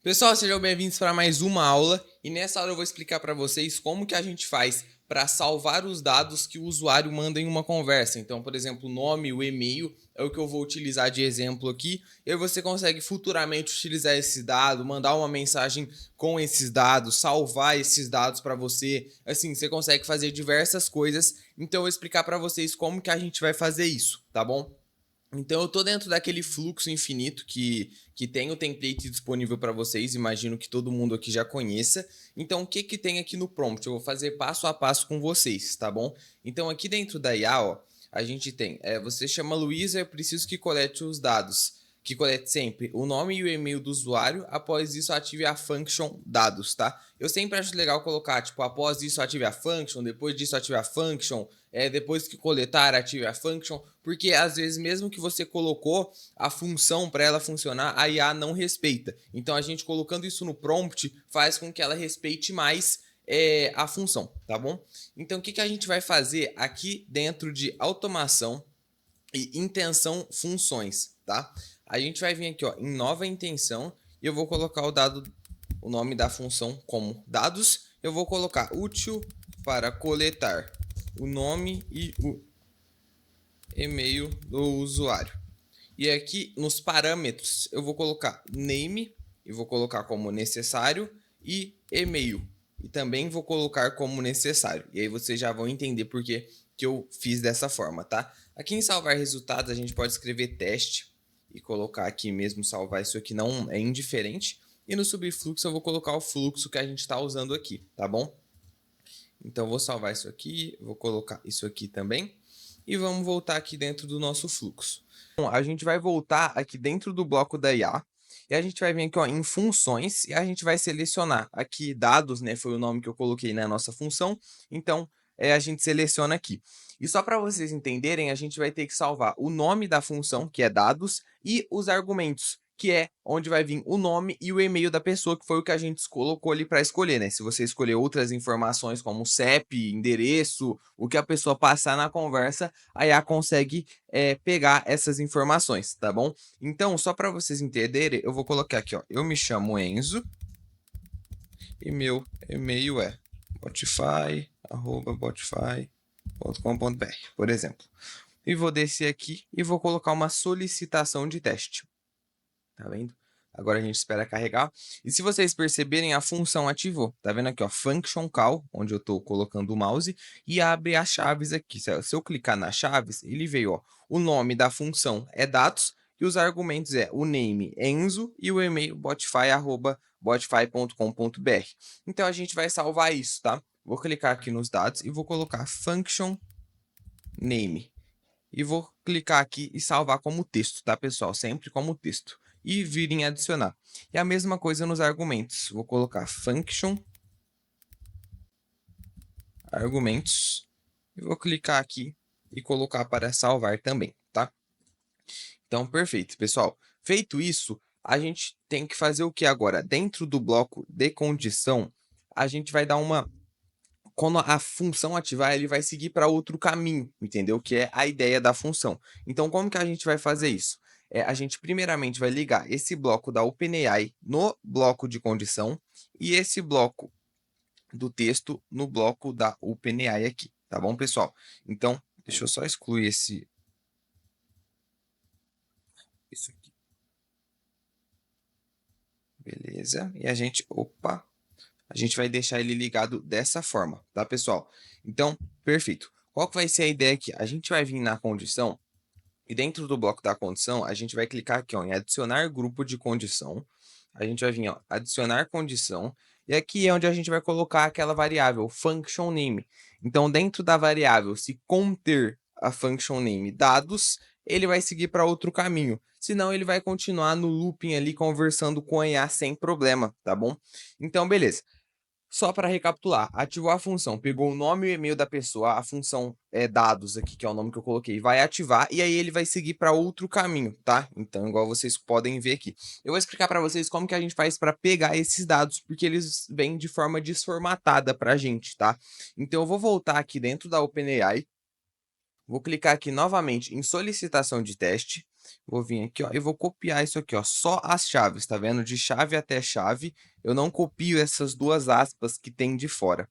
Pessoal, sejam bem-vindos para mais uma aula e nessa aula eu vou explicar para vocês como que a gente faz para salvar os dados que o usuário manda em uma conversa. Então, por exemplo, o nome, o e-mail é o que eu vou utilizar de exemplo aqui. E aí você consegue futuramente utilizar esse dado, mandar uma mensagem com esses dados, salvar esses dados para você. Assim, você consegue fazer diversas coisas. Então, eu vou explicar para vocês como que a gente vai fazer isso, tá bom? Então eu tô dentro daquele fluxo infinito que tem o template disponível para vocês, imagino que todo mundo aqui já conheça. Então o que que tem aqui no prompt? Eu vou fazer passo a passo com vocês, tá bom? Então aqui dentro da IA, ó, a gente tem, você chama Luísa, eu preciso que colete os dados. Que colete sempre o nome e o e-mail do usuário, após isso ative a function dados, tá? Eu sempre acho legal colocar, tipo, após isso ative a function, depois disso ative a function, depois que coletar ative a function, porque às vezes mesmo que você colocou a função para ela funcionar, a IA não respeita. Então a gente colocando isso no prompt faz com que ela respeite mais a função, tá bom? Então o que a gente vai fazer aqui dentro de automação e intenção funções, tá? A gente vai vir aqui, ó, em nova intenção e eu vou colocar o nome da função como dados. Eu vou colocar útil para coletar o nome e o e-mail do usuário. E aqui nos parâmetros eu vou colocar name e vou colocar como necessário e e-mail. E também vou colocar como necessário. E aí vocês já vão entender por que eu fiz dessa forma, tá? Aqui em salvar resultados a gente pode escrever teste e colocar aqui mesmo salvar isso aqui, não é indiferente. E no subfluxo eu vou colocar o fluxo que a gente está usando aqui, tá bom? Então eu vou salvar isso aqui, vou colocar isso aqui também. E vamos voltar aqui dentro do nosso fluxo. Bom, a gente vai voltar aqui dentro do bloco da IA. E a gente vai vir aqui, ó, em funções e a gente vai selecionar aqui dados, né? Foi o nome que eu coloquei na nossa função. Então, a gente seleciona aqui. E só para vocês entenderem, a gente vai ter que salvar o nome da função, que é dados, e os argumentos, que é onde vai vir o nome e o e-mail da pessoa, que foi o que a gente colocou ali para escolher, né? Se você escolher outras informações como CEP, endereço, o que a pessoa passar na conversa, a IA consegue pegar essas informações, tá bom? Então, só para vocês entenderem, eu vou colocar aqui, ó, eu me chamo Enzo e meu e-mail é botify@botify.com.br, por exemplo. E vou descer aqui e vou colocar uma solicitação de teste. Tá vendo? Agora a gente espera carregar. E se vocês perceberem, a função ativou. Tá vendo aqui, ó, function call, onde eu estou colocando o mouse, e abre as chaves aqui. Se eu clicar nas chaves, ele veio, ó, o nome da função é dados, e os argumentos é o name Enzo e o e-mail botify@botify.com.br. Então a gente vai salvar isso, tá? Vou clicar aqui nos dados e vou colocar function name. E vou clicar aqui e salvar como texto, tá, pessoal? Sempre como texto. E vir em adicionar. E a mesma coisa nos argumentos. Vou colocar function argumentos. E vou clicar aqui e colocar para salvar também, tá? Então, perfeito, pessoal. Feito isso, a gente tem que fazer o que agora? Dentro do bloco de condição, a gente vai dar uma... Quando a função ativar, ele vai seguir para outro caminho, entendeu? Que é a ideia da função. Então, como que a gente vai fazer isso? A gente primeiramente vai ligar esse bloco da OpenAI no bloco de condição e esse bloco do texto no bloco da OpenAI aqui, tá bom, pessoal? Então, deixa eu só excluir isso aqui. Beleza? E a gente vai deixar ele ligado dessa forma, tá, pessoal? Então, perfeito. Qual que vai ser a ideia aqui? A gente vai vir na condição e dentro do bloco da condição, a gente vai clicar aqui, ó, em adicionar grupo de condição. A gente vai vir, ó, adicionar condição. E aqui é onde a gente vai colocar aquela variável, function name. Então, dentro da variável, se conter a function name dados, ele vai seguir para outro caminho. Senão, ele vai continuar no looping ali, conversando com a IA sem problema, tá bom? Então, beleza. Só para recapitular, ativou a função, pegou o nome e o e-mail da pessoa, a função dados aqui, que é o nome que eu coloquei, vai ativar e aí ele vai seguir para outro caminho, tá? Então, igual vocês podem ver aqui. Eu vou explicar para vocês como que a gente faz para pegar esses dados, porque eles vêm de forma desformatada para a gente, tá? Então, eu vou voltar aqui dentro da OpenAI, vou clicar aqui novamente em solicitação de teste, Vou vir aqui, ó, e vou copiar isso aqui, ó, só as chaves, tá vendo? De chave até chave, eu não copio essas duas aspas que tem de fora.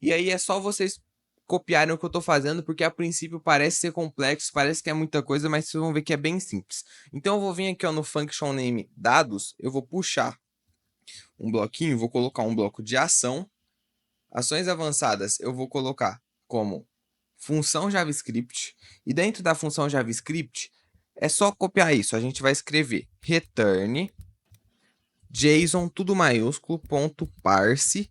E aí é só vocês copiarem o que eu tô fazendo, porque a princípio parece ser complexo, parece que é muita coisa, mas vocês vão ver que é bem simples. Então eu vou vir aqui, ó, no function name dados, eu vou puxar um bloquinho, vou colocar um bloco de ação. Ações avançadas eu vou colocar como função JavaScript, e dentro da função JavaScript é só copiar isso, a gente vai escrever return JSON, tudo maiúsculo, ponto parse,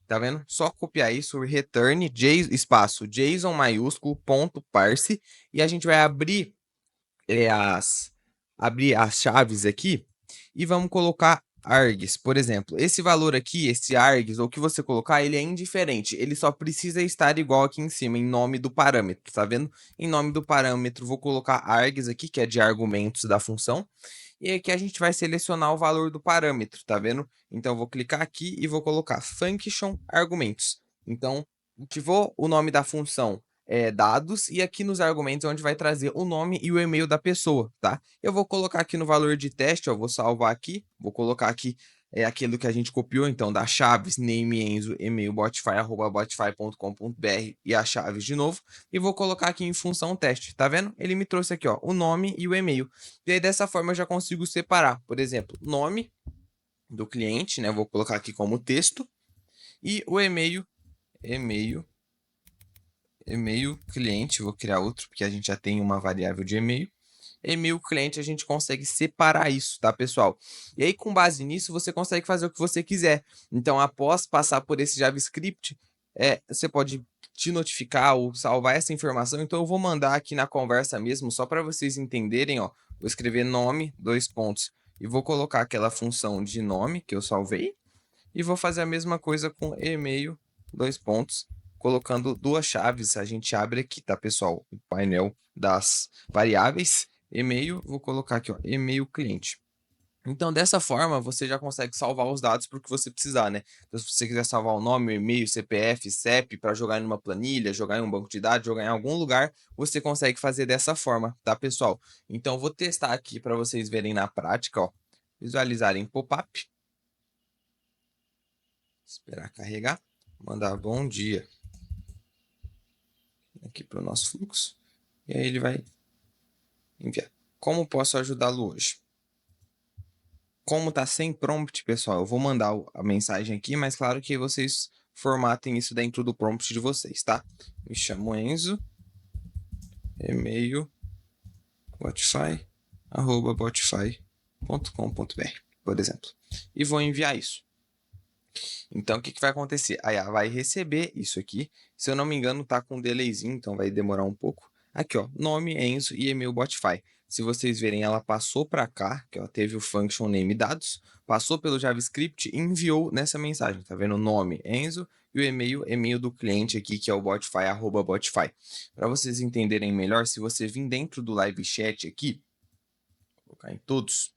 tá vendo? Só copiar isso, return espaço JSON maiúsculo, ponto parse, e a gente vai abrir as chaves aqui e vamos colocar args, por exemplo. Esse valor aqui, esse args, ou o que você colocar, ele é indiferente. Ele só precisa estar igual aqui em cima, em nome do parâmetro, tá vendo? Em nome do parâmetro, vou colocar args aqui, que é de argumentos da função. E aqui a gente vai selecionar o valor do parâmetro, tá vendo? Então, eu vou clicar aqui e vou colocar function argumentos. Então, ativou o nome da função dados, e aqui nos argumentos é onde vai trazer o nome e o e-mail da pessoa, tá? Eu vou colocar aqui no valor de teste, ó, vou salvar aqui, vou colocar aqui aquilo que a gente copiou, então, das chaves, name, Enzo, e-mail, botify@botify.com.br e as chaves de novo, e vou colocar aqui em função teste, tá vendo? Ele me trouxe aqui, ó, o nome e o e-mail. E aí, dessa forma, eu já consigo separar, por exemplo, nome do cliente, né? Vou colocar aqui como texto, e o e-mail cliente, vou criar outro, porque a gente já tem uma variável de e-mail. E-mail cliente, a gente consegue separar isso, tá, pessoal? E aí, com base nisso, você consegue fazer o que você quiser. Então, após passar por esse JavaScript, você pode te notificar ou salvar essa informação. Então, eu vou mandar aqui na conversa mesmo, só para vocês entenderem, ó. Vou escrever nome, dois pontos, e vou colocar aquela função de nome que eu salvei. E vou fazer a mesma coisa com e-mail, dois pontos, colocando duas chaves. A gente abre aqui, tá, pessoal? O painel das variáveis. E-mail, vou colocar aqui, ó, e-mail cliente. Então, dessa forma, você já consegue salvar os dados para o que você precisar, né? Então, se você quiser salvar o nome, o e-mail, CPF, CEP, para jogar em uma planilha, jogar em um banco de dados, jogar em algum lugar, você consegue fazer dessa forma, tá, pessoal? Então, eu vou testar aqui para vocês verem na prática, ó. Visualizarem pop-up. Esperar carregar. Mandar bom dia aqui para o nosso fluxo. E aí ele vai enviar. Como posso ajudá-lo hoje? Como tá sem prompt, pessoal, eu vou mandar a mensagem aqui, mas claro que vocês formatem isso dentro do prompt de vocês, tá? Me chamo Enzo, e-mail, botify@botify.com.br, por exemplo. E vou enviar isso. Então, o que vai acontecer? A IA vai receber isso aqui. Se eu não me engano, tá com um delayzinho, então vai demorar um pouco. Aqui, ó, nome, Enzo e e-mail Botify. Se vocês verem, ela passou para cá, que ó, teve o function name dados, passou pelo JavaScript e enviou nessa mensagem, tá vendo? O nome, Enzo, e o e-mail do cliente aqui, que é o botify@botify. Para vocês entenderem melhor, se você vir dentro do live chat aqui, vou colocar em todos.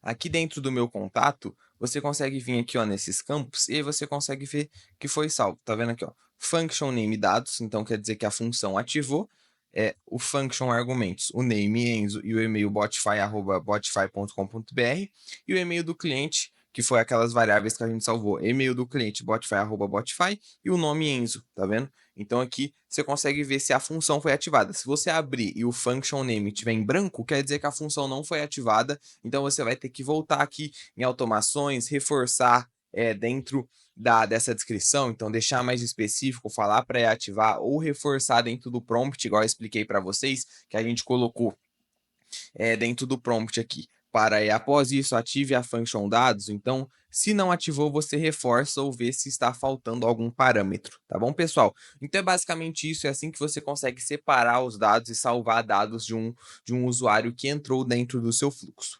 Aqui dentro do meu contato, você consegue vir aqui, ó, nesses campos, e aí você consegue ver que foi salvo. Tá vendo aqui, ó? Function name dados, então quer dizer que a função ativou. O function argumentos, o name Enzo e o e-mail botify@botify.com.br, e o e-mail do cliente, que foi aquelas variáveis que a gente salvou, e-mail do cliente botify@botify e o nome Enzo, tá vendo? Então aqui você consegue ver se a função foi ativada. Se você abrir e o function name estiver em branco, quer dizer que a função não foi ativada, então você vai ter que voltar aqui em automações, reforçar dentro dessa descrição, então deixar mais específico, falar para ativar ou reforçar dentro do prompt, igual eu expliquei para vocês, que a gente colocou dentro do prompt aqui. Para após isso, ative a function dados. Então, se não ativou, você reforça ou vê se está faltando algum parâmetro, tá bom, pessoal? Então, é basicamente isso. É assim que você consegue separar os dados e salvar dados de um usuário que entrou dentro do seu fluxo.